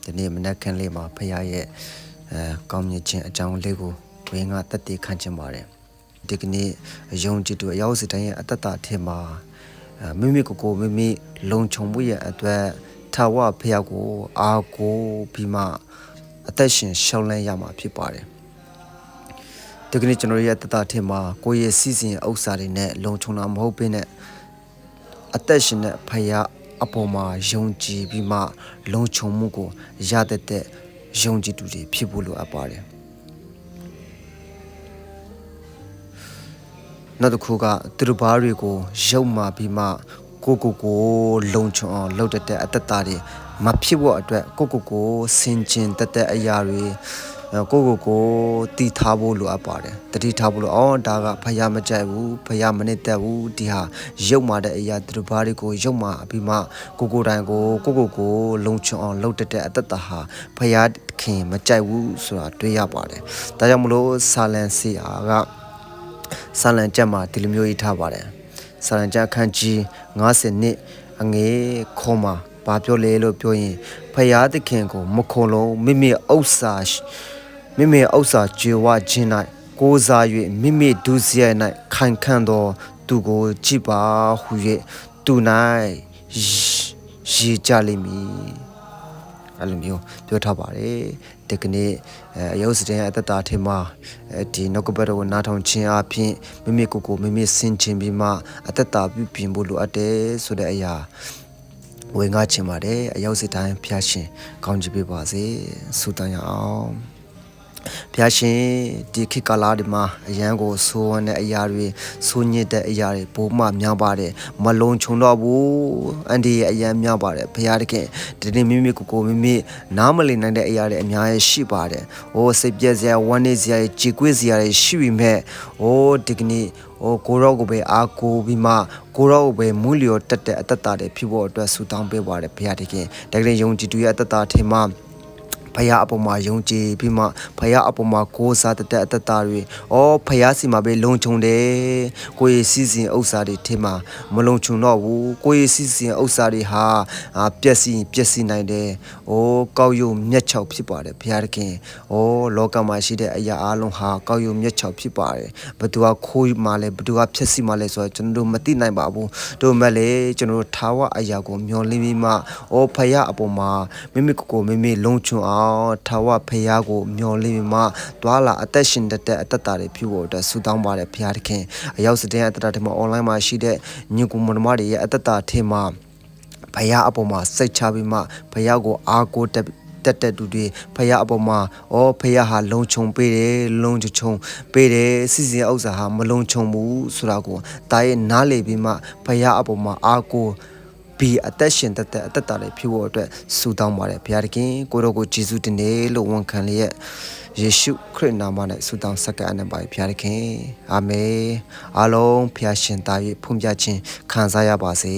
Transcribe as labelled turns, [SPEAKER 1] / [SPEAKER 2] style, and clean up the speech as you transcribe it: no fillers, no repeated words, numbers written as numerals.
[SPEAKER 1] ဒီနေ့မနက်ခင်းလေးမှာဖခင်ရဲ့ကောင်းမြတ်ခြင်းအကြောင်းလေးကိုဝေငါတက်တည်ခံခြင်းပါတယ်ဒီကနေ့ယုံကြည်သူအယောက်စတိုင်းရဲ့အတ္တအထင်မှာမိမိကိုမိမိလုံခြုံမှုရဲ့အတွက်ထာဝရဖခင်ကိုအားကိုးပြီးမှအသက်ရှင်ရှောင်လန်းရမှာဖြစ်ပါတယ်ဒီကနေ့ကျွန်တော်ရဲ့တတထင်မှာကိုယ့်ရဲ့စီစဉ်ဥစ္စာတွေနဲ့လုံခြုံတာမဟုတ်ဘဲနဲ့အသက်ရှင်တဲ့ဖခင်အပေါ်မှာယုံကြည်ပြီးမှလုံခြုံမှုကိုရတဲ့ယုံကြည်သူတွေဖြစ်ဖို့လိုအပ်ပါတယ်နောက်တစ်ခုကသူတို့ဘာတွေကိုရုပ်မာပြီးမှကိုလုံခြုံအောင်လုပ်တဲ့အတ္တတွေမဖြစ်ဖို့အတွက်ကိုစင်ကျင်တဲ့အရာတွေကိုတည်ထားဖို့လိုအပ်ပါတယ်တတိထားဖို့လို့ဒါကဖယားမကြိုက်ဘူးဖယားမနစ်သက်ဘူးဒီဟာရုပ်မာတဲ့အရာသူတို့ဘာတွေကိုရုပ်မာပြီးမှကိုတိုင်ကိုလုံခြုံအောင်လုပ်တဲ့အတ္တဟာဖယားခင်မကြိုက်ဘူးဆိုတာတွေ့ရပါတယ်ဒါကြောင့်မလို့ဆာလန်စီအာကဆာလန်ချက်မှာဒီလိုမျိုးရေးထားပါတယ်ဆာလန်ချက်အခန်းကြီး50နှစ်အငယ်ခေါ်မှာဘာပြောလဲလို့ပြောရင်ဖယားသခင်ကိုမခုံလုံးမိမိဥစ္စာကြွယ်ဝခြင်း၌ကိုးစား၍မိမိဒုစရိုက်၌ခိုင်ခံ့သောသူကိုကြည်ပါဟု၍သူ၌ရေကြလိမ့်မည်အဲ့လိုမျိုးပြောထားပါတယ်ဒီကနေ့ရုပ်စတဲ့အတ္တအထင်မှာဒီနောက်ကဘက်ကိုနားထောင်ခြင်းအပြင်မိမိစင်ခြင်းပြီးမှအတ္တပြုပြင်ဖို့လိုအပ်တယ်ဆိုတဲ့အရာဝေငှချင်ပါတယ်အရောက်စစ်တိုင်းဖျားရှင်ကောင်းချီးပေးပါစေဆုတောင်းရအောင်ဖျားရှင်ဒီခေတ်ကာလဒီမှာအရန်ကိုဆိုးဝန်းတဲ့အရာတွေဆိုးညစ်တဲ့အရာတွေပိုမှများပါတယ်မလုံခြုံတော့ဘူးအန်ဒီရဲ့အရန်များပါတယ်ဖျားတခင်ဒီနေ့မိမိနားမလည်နိုင်တဲ့အရာတွေအများကြီးရှိပါတယ်စိတ်ပြည့်စရာဝမ်းနည်းစရာကြေကွေးစရာတွေရှိပြီမဲ့ဒီကနေ့ကိုရောကိုပဲအားကိုပြီးမှကိုရောကိုပဲမူးလျော်တက်တဲ့အတ္တတွေဖြစ်ဖို့အတွက်ဆုတောင်းပေးပါတယ်ဘုရားတခင်ဒါကလေးယုံကြည်သူရဲ့အတ္တထင်မှာဖယားအပေါ်မှာယုံကြည်ပြီးမှဖယားအပေါ်မှာကိုးစားတဲ့အတ္တတွေဖယားစီမှာပဲလုံခြုံတယ်ကိုယ့်ရဲ့စီစဉ်ဥစ္စာတွေထင်မှာမလုံခြုံတော့ဘူးကိုယ့်ရဲ့စီစဉ်ဥစ္စာတွေဟာပျက်စီးနိုင်တယ်ကောက်ရုံမျက်ချောက်ဖြစ်ပါတယ်ဘုရားသခင်လောကမှာရှိတဲ့အရာအလုံးဟာကောက်ရုံမျက်ချောက်ဖြစ်ပါတယ်ဘသူကခိုးမှလဲဘသူကဖျက်ဆီးမှလဲဆိုတော့ကျွန်တော်တို့မသိနိုင်ပါဘူးတို့မဲ့လေကျွန်တော်တို့ထာဝရအရာကိုမျှော်လင့်ပြီးမှဖယားအပေါ်မှာမိမိလုံခြုံအောင်ထာဝရဖယားကိုမျှော်လင့်ပြီးမှတွာလာအသက်ရှင်တဲ့အတ္တတွေဖြစ်ဖို့အတွက်ဆုတောင်းပါတယ်ဘုရားသခင်အရောက်စတဲ့အတ္တတွေမှာ online မှာရှိတဲ့ညီကိုမတော်မတွေရဲ့အတ္တထဲမှာဖယားအပေါ်မှာစိတ်ချပြီးမှဖယားကိုအားကိုးတက်တူတွေဖယားအပေါ်မှာဖယားဟာလုံခြုံပေးတယ်စီစဉ်ဥစ္စာဟာမလုံခြုံဘူးဆိုတာကိုတာရဲ့နားလေပြီးမှဖယားအပေါ်မှာအားကိုးပြီးအသက်ရှင်တဲ့အတ္တတွေဖြစ်ဖို့အတွက်ဆုတောင်းပါတယ်ဘုရားသခင်ကိုရောကိုယေရှုတင်တယ်လို့ဝန်ခံလျက်ယေရှုခရစ်နာမနဲ့ဆုတောင်းဆက်ကအနံပါဘုရားသခင်အာမင်အားလုံးဘုရားရှင်သား၏ဖွင့်ပြခြင်းခံစားရပါစေ